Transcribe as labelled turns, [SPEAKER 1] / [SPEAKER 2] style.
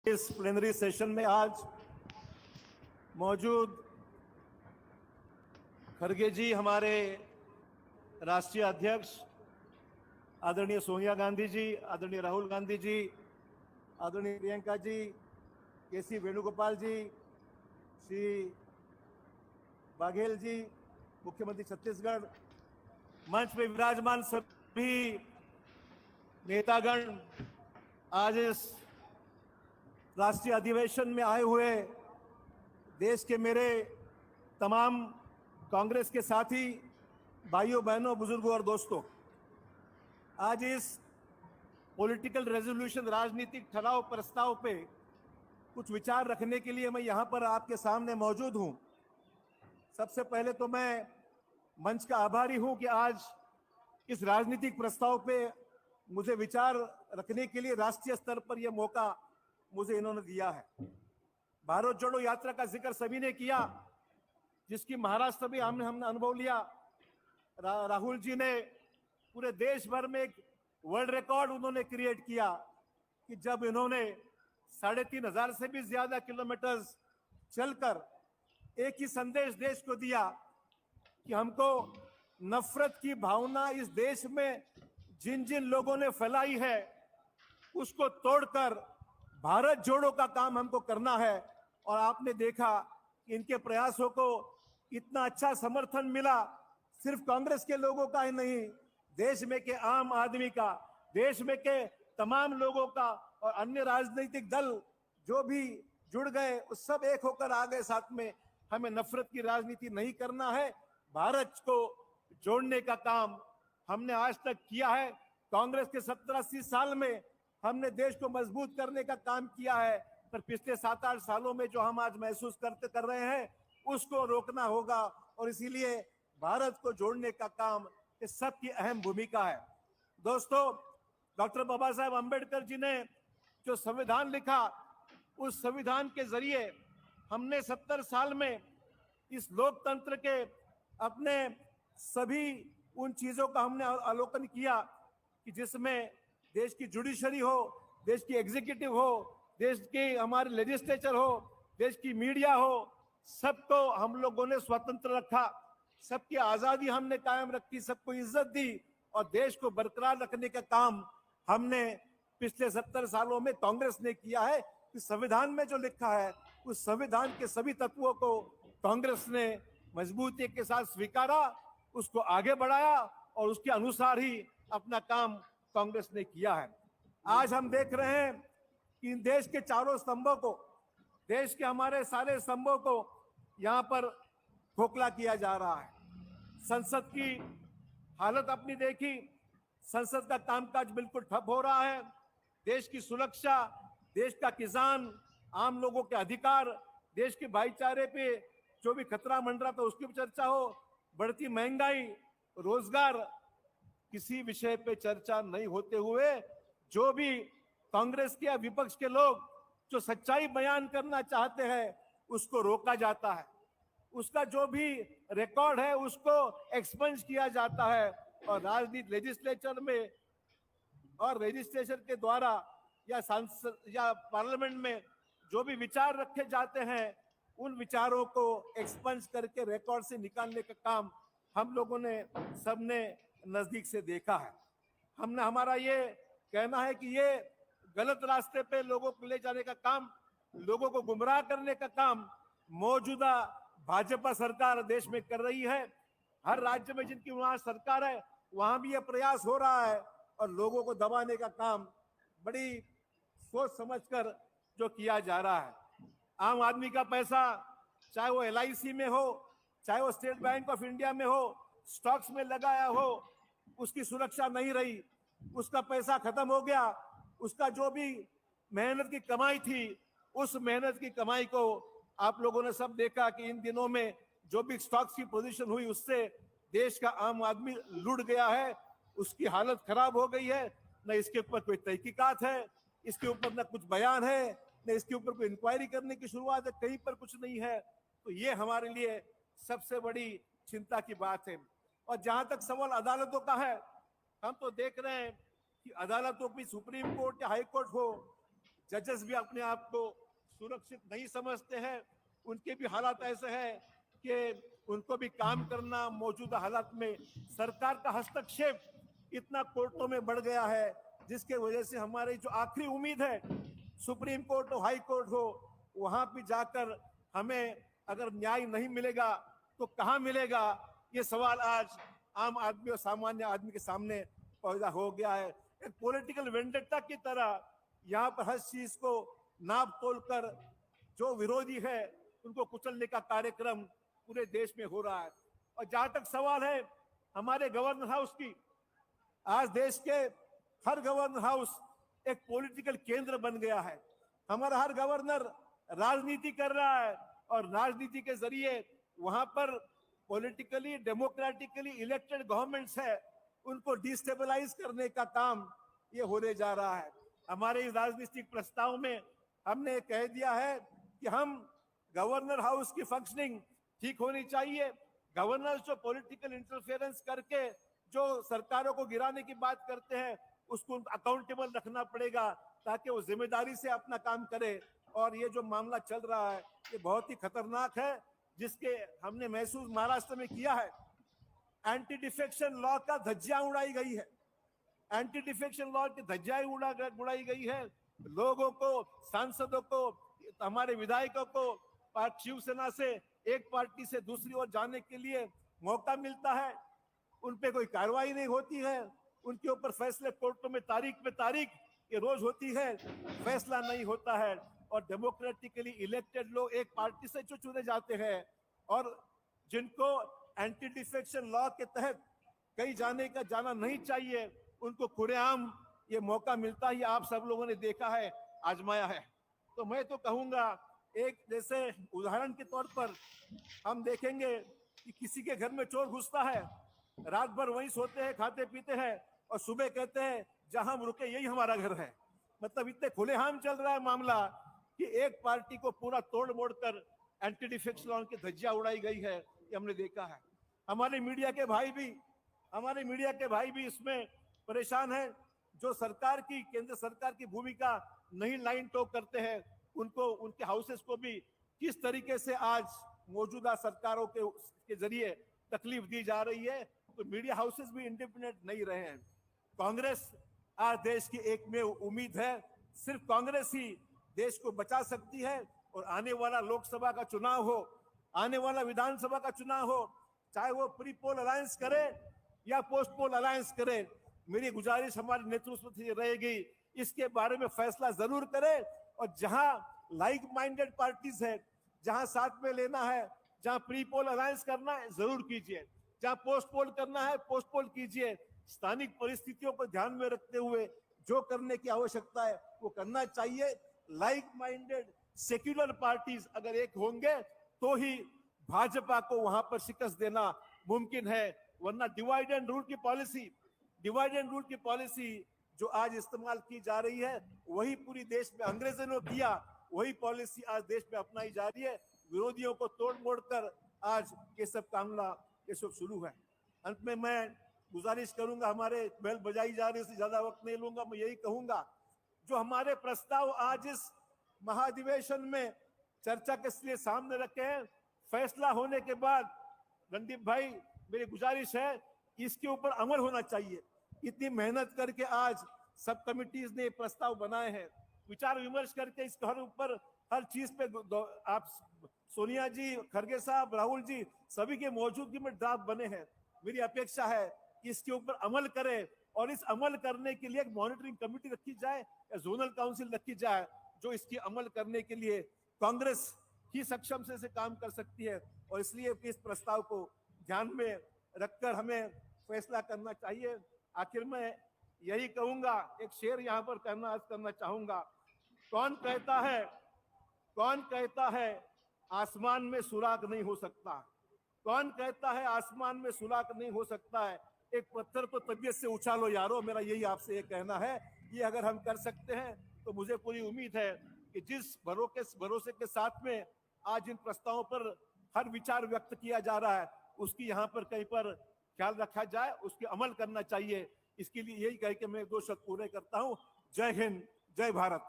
[SPEAKER 1] इस plenary session में आज मौजूद खड़गे जी, हमारे राष्ट्रीय अध्यक्ष, आदरणीय सोनिया गांधी जी, आदरणीय राहुल गांधी जी, आदरणीय प्रियंका जी, केसी वेणुगोपाल जी, श्री बाघेल जी, मुख्यमंत्री छत्तीसगढ़, मंच में विराजमान सभी नेतागण, आज इस राष्ट्रीय अधिवेशन में आए हुए देश के मेरे तमाम कांग्रेस के साथी भाइयों बहनों, बुजुर्गों और दोस्तों, आज इस पॉलिटिकल रेजोल्यूशन, राजनीतिक ठहराव प्रस्ताव पे कुछ विचार रखने के लिए मैं यहां पर आपके सामने मौजूद हूं। सबसे पहले तो मैं मंच का आभारी हूं कि आज इस राजनीतिक प्रस्ताव पे मुझे विचार रखने के लिए राष्ट्रीय स्तर पर यह मौका मुझे इन्होंने दिया है। भारत जोड़ो यात्रा का जिक्र सभी ने किया, जिसकी महाराष्ट्र में हमने अनुभव लिया। राहुल जी ने पूरे देश भर में एक वर्ल्ड रिकॉर्ड उन्होंने क्रिएट किया कि जब इन्होंने 3,500 से भी ज्यादा किलोमीटर चलकर एक ही संदेश देश को दिया कि हमको नफरत की भावना इस देश में जिन जिन लोगों ने फैलाई है उसको तोड़कर भारत जोड़ो का काम हमको करना है। और आपने देखा कि इनके प्रयासों को इतना अच्छा समर्थन मिला, सिर्फ कांग्रेस के लोगों का ही नहीं, देश में के आम आदमी का, देश में के तमाम लोगों का, और अन्य राजनीतिक दल जो भी जुड़ गए उस सब एक होकर आ गए साथ में। हमें नफरत की राजनीति नहीं करना है, भारत को जोड़ने का काम हमने आज तक किया है। कांग्रेस के 70-80 साल में हमने देश को मजबूत करने का काम किया है, पर पिछले 7-8 सालों में जो हम आज महसूस कर रहे हैं उसको रोकना होगा। और इसीलिए भारत को जोड़ने का काम इस सबकी अहम भूमिका है। दोस्तों, डॉक्टर बाबा साहेब अम्बेडकर जी ने जो संविधान लिखा, उस संविधान के जरिए हमने 70 साल में इस लोकतंत्र के अपने सभी उन चीजों का हमने अवलोकन किया कि जिसमें देश की जुडिशरी हो, देश की एग्जीक्यूटिव हो, देश की हमारे लेजिस्लेचर हो, देश की मीडिया हो, सबको हम लोगों ने स्वतंत्र रखा, सबकी आजादी हमने कायम रखी, सबको इज्जत दी और देश को बरकरार रखने का काम हमने पिछले 70 सालों में कांग्रेस ने किया है। इस संविधान में जो लिखा है उस संविधान के सभी तत्वों को कांग्रेस ने मजबूती के साथ स्वीकारा, उसको आगे बढ़ाया और उसके अनुसार ही अपना काम कांग्रेस ने किया है। आज हम देख रहे हैं कि इन देश के चारों स्तंभों को, देश के हमारे सारे स्तंभों को यहाँ पर खोखला किया जा रहा है। संसद की हालत अपनी देखी, संसद का कामकाज बिल्कुल ठप हो रहा है। देश की सुरक्षा, देश का किसान, आम लोगों के अधिकार, देश के भाईचारे पे जो भी खतरा मंडरा था उसकी भी चर्चा हो, बढ़ती महंगाई, रोजगार, किसी विषय पे चर्चा नहीं होते हुए जो भी कांग्रेस के या विपक्ष के लोग जो सच्चाई बयान करना चाहते हैं उसको रोका जाता है, उसका जो भी रिकॉर्ड है उसको एक्सपंज किया जाता है। और राजनीति लेजिस्लेचर में और लेजिस्लेचर के द्वारा या सांसद या पार्लियामेंट में जो भी विचार रखे जाते हैं उन विचारों को एक्सपंज करके रिकॉर्ड से निकालने का काम हम लोगों ने सबने नजदीक से देखा है। हमारा ये कहना है कि ये गलत रास्ते पे लोगों को ले जाने का काम, लोगों को गुमराह करने का काम मौजूदा भाजपा सरकार देश में कर रही है। हर राज्य में जिनकी वहां सरकार है वहां भी यह प्रयास हो रहा है और लोगों को दबाने का काम बड़ी सोच समझकर जो किया जा रहा है। आम आदमी का पैसा, चाहे वो LIC में हो, चाहे वो स्टेट बैंक ऑफ इंडिया में हो, स्टॉक्स में लगाया हो, उसकी सुरक्षा नहीं रही, उसका पैसा खत्म हो गया, उसका जो भी मेहनत की कमाई थी उस मेहनत की कमाई को आप लोगों ने सब देखा कि इन दिनों में जो भी स्टॉक्स की पोजीशन हुई उससे देश का आम आदमी लुट गया है, उसकी हालत खराब हो गई है। न इसके ऊपर कोई तहकीकात है, इसके ऊपर न कुछ बयान है, न इसके ऊपर कोई इंक्वायरी करने की शुरुआत है, कहीं पर कुछ नहीं है। तो ये हमारे लिए सबसे बड़ी चिंता की बात है। और जहां तक सवाल अदालतों का है, हम तो देख रहे हैं कि अदालतों की सुप्रीम कोर्ट या हाई कोर्ट हो, जजेस भी अपने आप को सुरक्षित नहीं समझते हैं, उनके भी हालात ऐसे हैं कि उनको भी काम करना मौजूदा हालात में सरकार का हस्तक्षेप इतना कोर्टों में बढ़ गया है, जिसके वजह से हमारी जो आखिरी उम्मीद है सुप्रीम कोर्ट हो, हाई कोर्ट हो, वहां भी जाकर हमें अगर न्याय नहीं मिलेगा तो कहां मिलेगा, ये सवाल आज आम आदमी और सामान्य आदमी के सामने पैदा हो गया है। एक पॉलिटिकल वेंडेटा की तरह यहाँ पर हर चीज को नाप तोल कर जो विरोधी है उनको कुचलने का कार्यक्रम पूरे देश में हो रहा है। और जहां तक सवाल है हमारे गवर्नर हाउस की, आज देश के हर गवर्नर हाउस एक पॉलिटिकल केंद्र बन गया है। हमारा हर गवर्नर राजनीति कर रहा है और राजनीति के जरिए वहां पर पॉलिटिकली डेमोक्रेटिकली इलेक्टेड गवर्नमेंट्स है उनको डिस्टेबलाइज करने का काम ये होने जा रहा है। हमारे इस राजनीतिक प्रस्ताव में हमने कह दिया है कि हम गवर्नर हाउस की फंक्शनिंग ठीक होनी चाहिए। गवर्नर जो पॉलिटिकल इंटरफेरेंस करके जो सरकारों को गिराने की बात करते हैं उसको अकाउंटेबल रखना पड़ेगा ताकि वो जिम्मेदारी से अपना काम करे। और ये जो मामला चल रहा है ये बहुत ही खतरनाक है, जिसके हमने महसूस महाराष्ट्र में किया है। एंटी डिफेक्शन लॉ का धज्जियां उड़ाई गई है, एंटी डिफेक्शन लॉ की धज्जियां उड़ाई गई है। लोगों को, सांसदों को, हमारे विधायकों को शिवसेना से एक पार्टी से दूसरी ओर जाने के लिए मौका मिलता है, उन पे कोई कार्रवाई नहीं होती है, उनके ऊपर फैसले कोर्टों में तारीख पे तारीख ये रोज होती है, फैसला नहीं होता है। और डेमोक्रेटिकली इलेक्टेड लोग एक पार्टी से जो चुने जाते हैं और जिनको एंटी डिफेक्शन लॉ के तहत कहीं जाना नहीं चाहिए, उनको खुलेआम ये मौका मिलता है। आप सब लोगों ने देखा है, आजमाया है। तो मैं तो कहूंगा, एक जैसे उदाहरण के तौर पर हम देखेंगे कि किसी के घर में चोर घुसता है, रात भर वहीं सोते हैं, खाते पीते हैं और सुबह कहते हैं जहां हम रुके यही हमारा घर है। मतलब इतने खुलेआम चल रहा है मामला कि एक पार्टी को पूरा तोड़ मोड़ कर एंटी डिफेक्शन लॉ की धज्जियां उड़ाई गई है, ये हमने देखा है। हमारे मीडिया के भाई भी इसमें परेशान हैं, जो सरकार की, केंद्र सरकार की भूमिका नहीं लाइन टॉक करते हैं, उनको, उनके हाउसेस को भी किस तरीके से आज मौजूदा सरकारों के जरिए तकलीफ दी जा रही है। तो मीडिया हाउसेस भी इंडिपेंडेंट नहीं रहे हैं। कांग्रेस आज देश की एकमेव उम्मीद है, सिर्फ कांग्रेस ही देश को बचा सकती है। और आने वाला लोकसभा का चुनाव हो, आने वाला विधानसभा का चुनाव हो, चाहे वो प्री पोल अलायंस करे या पोस्ट पोल अलायंस करे, मेरी गुजारिश हमारे नेतृत्व से रहेगी, इसके बारे में फैसला जरूर करे। और जहां लाइक माइंडेड पार्टीज है, जहां साथ में लेना है, जहां प्री पोल अलायंस करना है जरूर कीजिए, जहां पोस्ट पोल करना है पोस्ट पोल कीजिए। स्थानिक परिस्थितियों को ध्यान में रखते हुए जो करने की आवश्यकता है वो करना चाहिए। लाइक माइंडेड सेक्युलर पार्टीज अगर एक होंगे तो ही भाजपा को वहां पर शिकस्त देना मुमकिन है, वरना डिवाइड एंड रूल की पॉलिसी जो आज इस्तेमाल की जा रही है वही पूरी देश में अंग्रेजों ने किया, वही पॉलिसी आज देश में अपनाई जा रही है। विरोधियों को तोड़ मोड़ कर आज ये सब कामला ये सब शुरू है। अंत में मैं गुजारिश करूंगा, हमारे बेल बजाई जा रही है, उससे ज्यादा वक्त नहीं लूंगा। मैं यही कहूंगा, जो हमारे प्रस्ताव आज इस महाधिवेशन में चर्चा के लिए सामने रखे हैं, फैसला होने के बाद रणदीप भाई मेरी गुजारिश है इसके ऊपर अमल होना चाहिए। इतनी मेहनत करके आज सब कमिटीज ने प्रस्ताव बनाए हैं, विचार विमर्श करके इसके हर ऊपर हर चीज पे आप सोनिया जी, खड़गे साहब, राहुल जी सभी के मौजूदगी में ड्राफ्ट बने हैं। मेरी अपेक्षा है कि इसके ऊपर अमल करें और इस अमल करने के लिए एक मॉनिटरिंग कमेटी रखी जाए या जोनल काउंसिल रखी जाए, जो इसकी अमल करने के लिए कांग्रेस ही सक्षम से काम कर सकती है। और इसलिए इस प्रस्ताव को ध्यान में रखकर हमें फैसला करना चाहिए। आखिर में यही कहूंगा, एक शेर यहाँ पर करना चाहूंगा। कौन कहता है आसमान में सुराग नहीं हो सकता, कौन कहता है आसमान में सुराग नहीं हो सकता है, एक पत्थर तो तबीयत से उछालो यारो। मेरा यही आपसे ये कहना है, ये अगर हम कर सकते हैं तो मुझे पूरी उम्मीद है कि जिस भरोसे के साथ में आज इन प्रस्तावों पर हर विचार व्यक्त किया जा रहा है उसकी यहाँ पर कहीं पर ख्याल रखा जाए, उसके अमल करना चाहिए। इसके लिए यही कह के मैं 2 शब्द पूरे करता हूँ। जय हिंद, जय भारत।